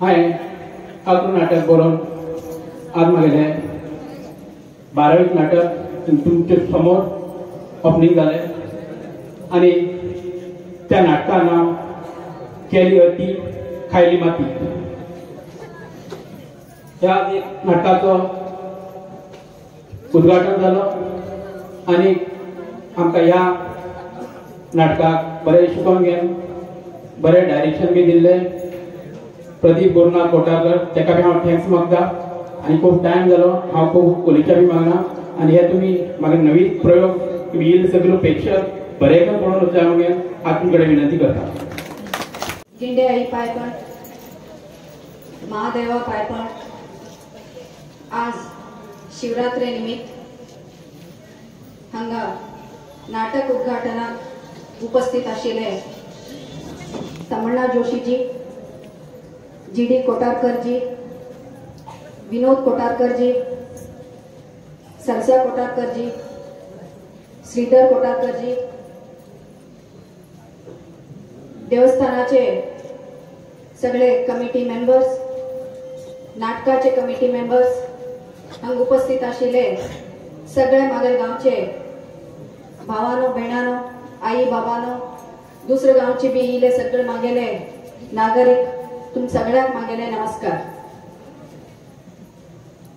हांवें अकरा नाटक बरोवन आज म्हागेलें 12वें नाटक तुमचे समोर ओपनिंग जालें आनी त्या नाटकाचें नांव केली अती खायली माती। ह्या नाटकाचो उद्घाटन जालो आनी आमकां ह्या नाटकाक बरें शिकोवन घेवन बरें डायरेक्शन बी दिल्लें प्रदीप गुरुनाथ कोटारकर, ताका बी हांव थँक्स मागता। आनी खूब टायम जालो, हांव खूब उलोवच्या बी मागना आनी हे तुमी म्हाका नवीन प्रयोग तुमी येयले सगळे प्रेक्षक बरें पळोवन वचूया म्हणून हांव तुमचे कडेन विनंती करता। गिंडे आई पायपण, महादेवा पायपण, आज शिवरात्रे निमित्त हांगा नाटक उद्घाटनाक उपस्थित आशिल्ले तमन्ना जोशीजी, जी.डी. कोटारकरजी, विनोद कोटारकरजी, सरसा कोटारकरजी, श्रीधर कोटारकरजी, देवस्थानाचे सगळे कमिटी मेंबर्स, नाटकाचे कमिटी मेंबर्स, हांगा उपस्थित आशिल्ले सगळे म्हागे गांवचे भावानो भयणानो, आई बाबानो, दुसरे गांवचे बी इले सगळे म्हागेले नागरिक, तुम सगळ्यांक म्हागेले नमस्कार।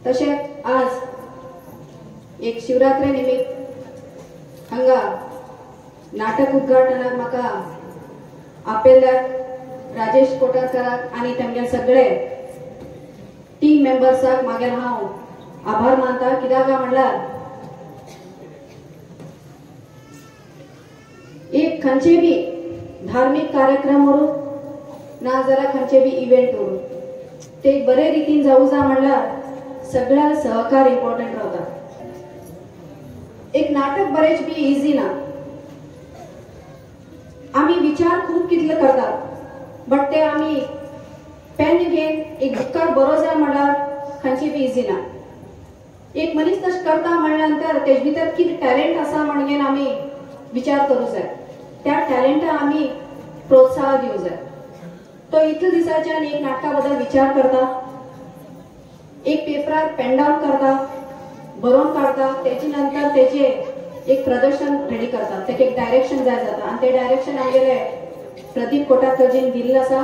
तशेंच आज एक शिवरात्रे निमित्त हांगा नाटक उद्घाटनाक म्हाका आपयल्याक राजेश कोटारकराक आनी तांगे सगळे टीम मेंबर्साक मागीर हांव आभार मानता। कित्याक म्हणल्यार एक खंयचे बी धार्मिक कार्यक्रम वरू ना जाल्यार खंयचे बी इव्हेंट वरू ते बरे रितीन जावं जा म्हणल्यार सगळ्या सहकार इम्पॉर्टंट रावता। एक नाटक बरेच बी इजी ना, आमी विचार खूब कितले करतात बट ते आमी पेन घेवन एक बुकार बरो जाय म्हणल्यार खंयची बी इजी ना। एक मनीस तशें करता म्हणल्यानंतर तेजे भितर कितें टॅलेंट आसा म्हणून आमी विचार करूं जाय, त्या टॅलेंटाक आमी प्रोत्साहन दिवं जाय। तो इतले दिसाच्यान एक नाटका बद्दल विचार करता, एक पेपरार पेन डावन करता, बरोवन काढता, तेजे नंतर तेजे एक प्रदर्शन रेडी करता, तेका एक डायरेक्शन जाय जाता आनी ते डायरेक्शन आमगेले प्रदीप कोटारकरजीन दिल्लें आसा,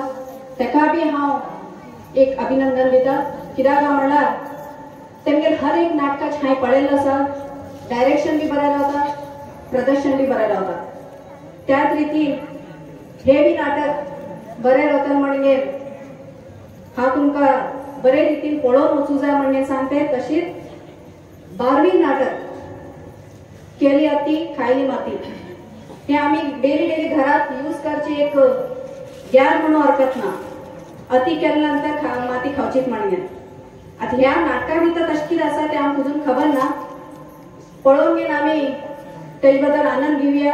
तेका बी हांव एक अभिनंदन दिता। कित्याक म्हणल्यार तेमगेर हर एक नाटकाचें हांवें पळयल्लें आसा, डायरेक्शन बी बरें रावता, प्रदर्शन बी बरें रावता, त्याच रितीन हे बी नाटक बरें रावता म्हणून हांव तुमकां बरे रितीन पळोवन वचूं जाय म्हणून सांगते। तशीच 12वीं नाटक केली अती खायली माती हे आमी डेली घरात यूज करची एक ज्ञान म्हणून हरकत ना, अति केल्या नंतर माती खावचीच म्हणून। आता ह्या नाटका भितर तशें कितें आसा तें आमकां अजून खबर ना, पळोवन घेवन आमी तेजे बद्दल आनंद घेवया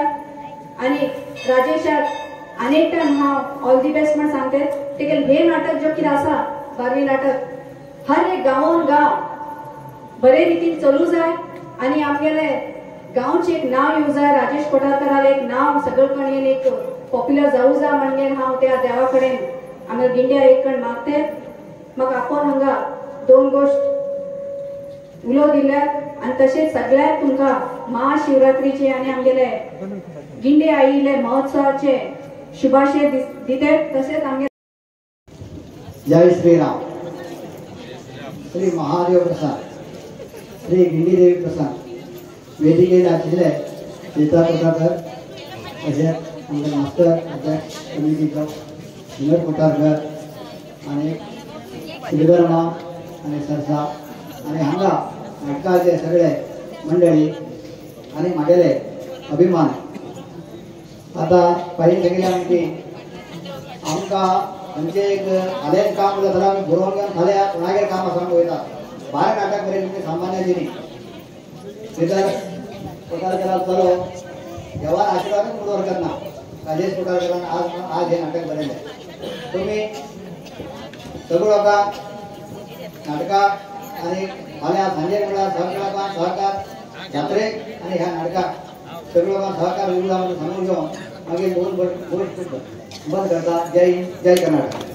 आनी राजेशाक अनेक टाइम हांव ऑल दी बेस्ट म्हणून सांगते। तेगेलें हे नाटक जो कितें आसा 12वीं नाटक हर एक गांवान गांव बरे रितीन चलूं जाय आनी आमगेले गांवचें एक नांव येवं जाय, राजेश कोटारकरालें एक नांव सगळे कडेन एक पॉप्युलर जावं जाय म्हणून हांव त्या देवा कडेन आमगे गिंड्या एक कण मागते। म्हाका आपोवन हांगा 2 गोश्ट उलोव दिल्यात आनी तशेंच सगळ्यांक तुमकां महाशिवरात्रीचे आनी आमगेले गिंडे आयिल्ले महोत्सवाचे शुभाशय दिते। तसेच आमगे जय श्रीराम, श्री महादेव प्रसाद, श्री गिंडी देवी प्रसाद, वेदिकेर आशिल्ले सीता कोटारकर, तशेंच आमचे मास्टर अध्यक्ष कमिटीचो विनोद कोटारकर आनी श्रीधर माम आनी सरसा आनी हांगा नाटकाचे सगळे मंडळी आनी म्हागेले अभिमान। आता पयलीं सांगिल्लें आमची आमकां खंयचें एक खालें काम उरलें जाल्यार आमी बरोवन घेवन खाल्या कोणागेर काम आसा आमी वयता, भायर नाटक बरें तुमची सामान्य दिनी श्रीधर कोटारकराक चलो देवान आशिर्वादूच म्हणून हरकत ना। राजेश कोटारकरान आज हे नाटक बरयलें, तुमी सगळो लोकांक नाटकाक आनी फाल्यां सांजे म्हणल्यार सहकार जात्रेक आनी ह्या नाटकाक सगळो लोकांक सहकार दिवं म्हणून सांगून घेवन मागीर बंद करता। जय हिंद, जय कर्नाटक।